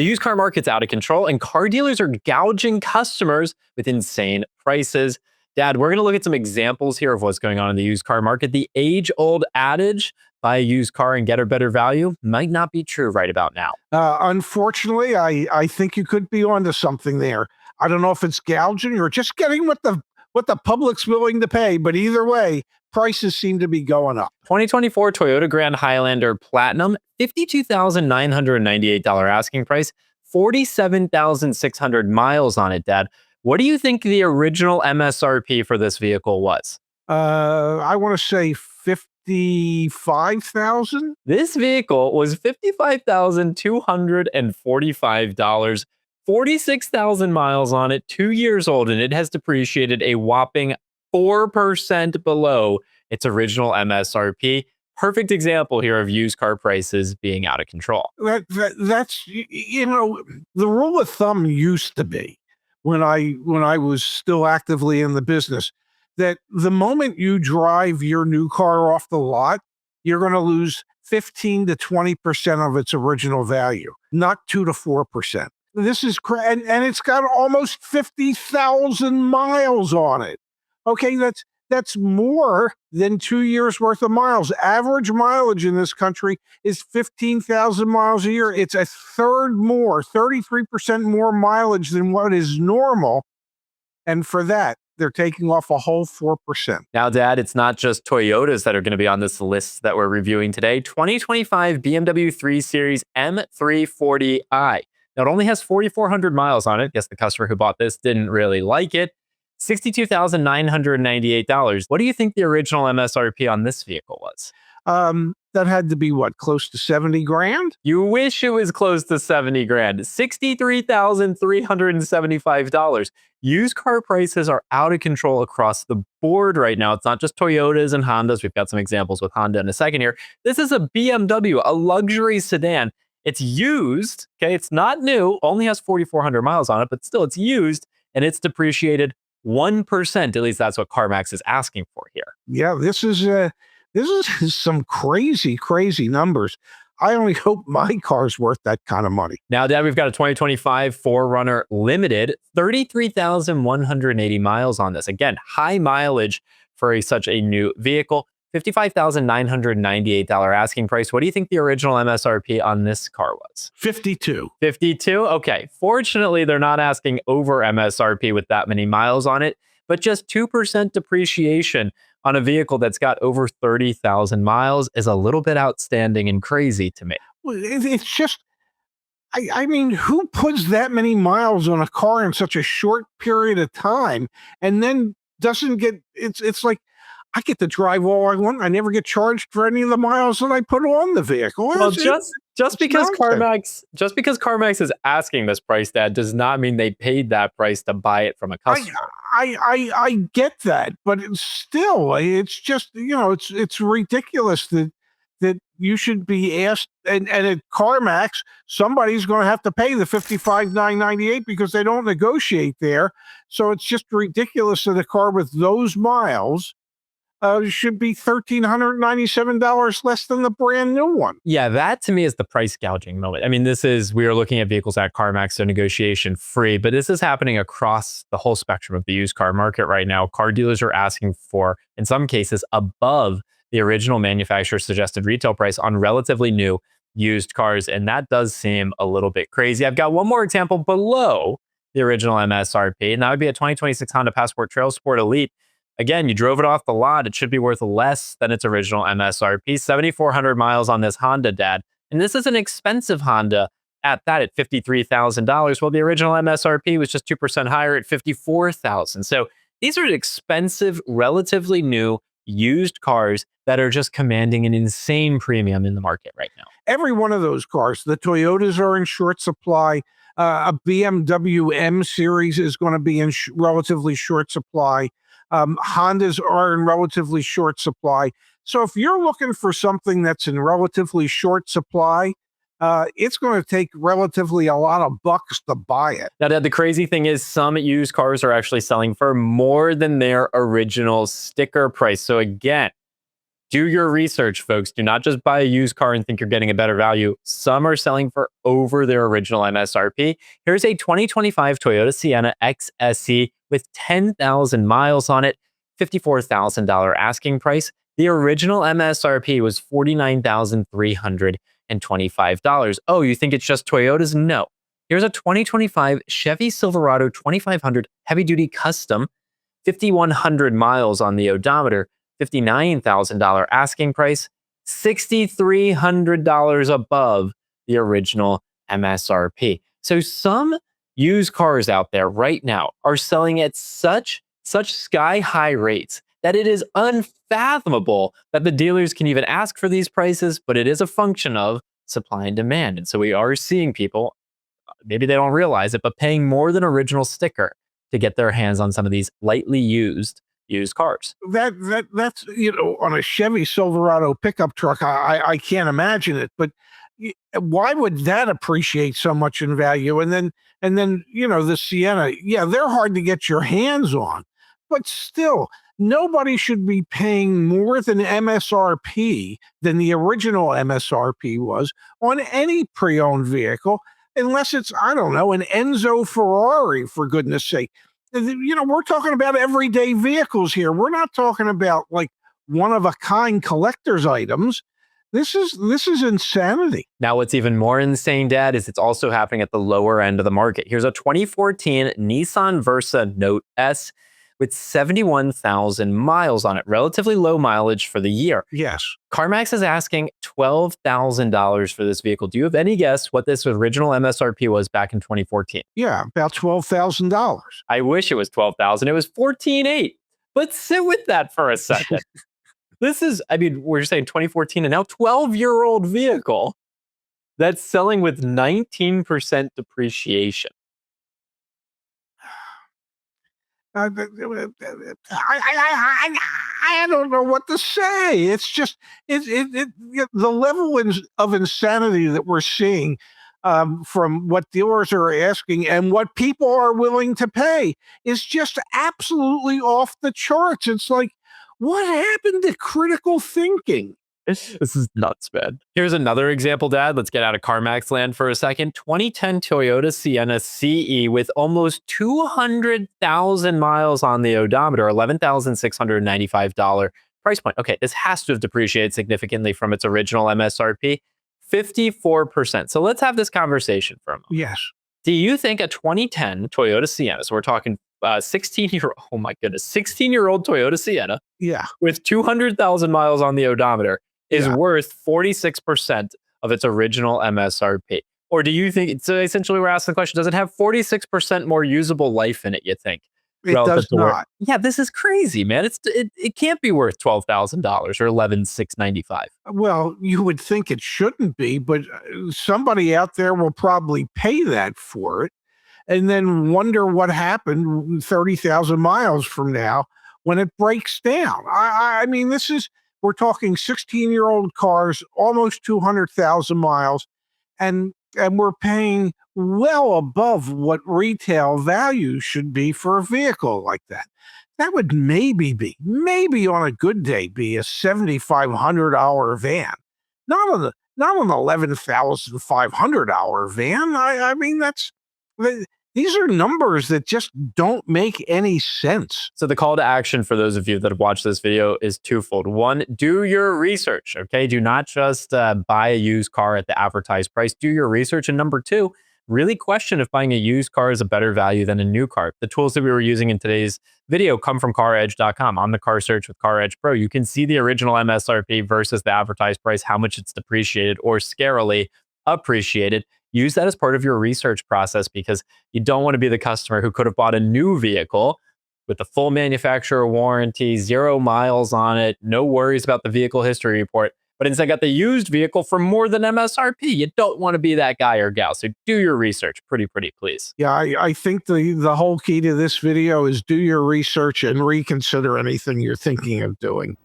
The used car market's out of control, and car dealers are gouging customers with insane prices. Dad, we're going to look at some examples here of what's going on in the used car market. The age-old adage, buy a used car and get a better value, might not be true right about now. Unfortunately, I think you could be onto something there. I don't know if it's gouging or just getting what the public's willing to pay, but either way, prices seem to be going up. 2024 Toyota Grand Highlander Platinum, $52,998 asking price, 47,600 miles on it, Dad. What do you think the original MSRP for this vehicle was? I want to say 55,000. This vehicle was $55,245, 46,000 miles on it, 2 years old, and it has depreciated a whopping 4% below its original MSRP. Perfect example here of used car prices being out of control. That's the rule of thumb used to be when I was still actively in the business, that the moment you drive your new car off the lot, you're going to lose 15 to 20% of its original value, not 2 to 4%. This is and it's got almost 50,000 miles on it. Okay, that's more than 2 years worth of miles. Average mileage in this country is 15,000 miles a year. It's a third more, 33% more mileage than what is normal. And for that, they're taking off a whole 4%. Now, Dad, it's not just Toyotas that are going to be on this list that we're reviewing today. 2025 BMW 3 Series M340i. Now, it only has 4,400 miles on it. Guess the customer who bought this didn't really like it. $62,998. What do you think the original MSRP on this vehicle was? That had to be what, close to 70 grand? You wish it was close to 70 grand. $63,375. Used car prices are out of control across the board right now. It's not just Toyotas and Hondas. We've got some examples with Honda in a second here. This is a BMW, a luxury sedan. It's used, okay? It's not new, only has 4,400 miles on it, but still it's used, and it's depreciated 1%. At least that's what CarMax is asking for here. Yeah, this is some crazy numbers. I only hope my car's worth that kind of money. Now, Dad, we've got a 2025 4Runner Limited, 33,180 miles on this. Again, high mileage for such a new vehicle. $55,998 asking price. What do you think the original MSRP on this car was? 52. 52? Okay. Fortunately, they're not asking over MSRP with that many miles on it, but just 2% depreciation on a vehicle that's got over 30,000 miles is a little bit outstanding and crazy to me. Well, it's just, I mean, who puts that many miles on a car in such a short period of time and then doesn't get, it's like, I get to drive all I want. I never get charged for any of the miles that I put on the vehicle. Well, just because CarMax is asking this price, Dad, does not mean they paid that price to buy it from a customer. I get that, but it's just, it's ridiculous that you should be asked, and at CarMax, somebody's going to have to pay the $55,998 because they don't negotiate there. So it's just ridiculous that a car with those miles should be $1,397 less than the brand new one. Yeah, that to me is the price gouging moment. I mean, we are looking at vehicles at CarMax, so negotiation free, but this is happening across the whole spectrum of the used car market right now. Car dealers are asking for, in some cases, above the original manufacturer suggested retail price on relatively new used cars, and that does seem a little bit crazy. I've got one more example below the original MSRP, and that would be a 2026 Honda Passport Trail Sport Elite. Again, you drove it off the lot. It should be worth less than its original MSRP. 7,400 miles on this Honda, Dad. And this is an expensive Honda at $53,000. Well, the original MSRP was just 2% higher at $54,000. So these are expensive, relatively new, used cars that are just commanding an insane premium in the market right now. Every one of those cars, the Toyotas are in short supply. A BMW M series is going to be in relatively short supply. Hondas are in relatively short supply. So if you're looking for something that's in relatively short supply, it's going to take relatively a lot of bucks to buy it. Now, Dad, the crazy thing is some used cars are actually selling for more than their original sticker price. So again, Do your research, folks. Do not just buy a used car and think you're getting a better value. Some are selling for over their original MSRP. Here's a 2025 Toyota Sienna XSE with 10,000 miles on it, $54,000 asking price. The original MSRP was $49,325. Oh, you think it's just Toyotas? No. Here's a 2025 Chevy Silverado 2500 heavy duty custom, 5,100 miles on the odometer, $59,000 asking price, $6,300 above the original MSRP. So some used cars out there right now are selling at such sky high rates that it is unfathomable that the dealers can even ask for these prices, but it is a function of supply and demand. And so we are seeing people, maybe they don't realize it, but paying more than original sticker to get their hands on some of these lightly used cars. That's, on a Chevy Silverado pickup truck, I can't imagine it. But why would that appreciate so much in value? And then the Sienna, yeah, they're hard to get your hands on, but still, nobody should be paying more than MSRP than the original MSRP was on any pre-owned vehicle, unless it's, I don't know, an Enzo Ferrari, for goodness sake. We're talking about everyday vehicles here. We're not talking about like one-of-a-kind collector's items. This is insanity. Now, what's even more insane, Dad, is it's also happening at the lower end of the market. Here's a 2014 Nissan Versa Note S with 71,000 miles on it. Relatively low mileage for the year. Yes. CarMax is asking $12,000 for this vehicle. Do you have any guess what this original MSRP was back in 2014? Yeah, about $12,000. I wish it was $12,000. It was $14,800. But sit with that for a second. This is, we're saying 2014 and now 12-year-old vehicle that's selling with 19% depreciation. I don't know what to say. It's just the level of insanity that we're seeing from what dealers are asking and what people are willing to pay is just absolutely off the charts. It's like, what happened to critical thinking? This is nuts, man. Here's another example, Dad. Let's get out of CarMax land for a second. 2010 Toyota Sienna CE with almost 200,000 miles on the odometer, $11,695 price point. Okay, this has to have depreciated significantly from its original MSRP, 54%. So let's have this conversation for a moment. Yes. Do you think a 2010 Toyota Sienna, so we're talking 16-year-old Toyota Sienna, yeah, with 200,000 miles on the odometer, is worth 46% of its original MSRP? Or do you think, so essentially we're asking the question, does it have 46% more usable life in it, you think? It does not. Yeah, this is crazy, man. It can't be worth $12,000 or $11,695. Well, you would think it shouldn't be, but somebody out there will probably pay that for it and then wonder what happened 30,000 miles from now when it breaks down. We're talking 16-year-old cars, almost 200,000 miles, and we're paying well above what retail value should be for a vehicle like that. That would maybe on a good day, be a $7,500 van, not an $11,500 van. These are numbers that just don't make any sense. So the call to action for those of you that have watched this video is twofold. One, do your research, okay? Do not just buy a used car at the advertised price. Do your research. And number two, really question if buying a used car is a better value than a new car. The tools that we were using in today's video come from CarEdge.com. On the car search with CarEdge Pro, you can see the original MSRP versus the advertised price, how much it's depreciated or scarily appreciated. Use that as part of your research process because you don't want to be the customer who could have bought a new vehicle with the full manufacturer warranty, 0 miles on it, no worries about the vehicle history report, but instead got the used vehicle for more than MSRP. You don't want to be that guy or gal. So do your research pretty, please. Yeah, I think the whole key to this video is do your research and reconsider anything you're thinking of doing.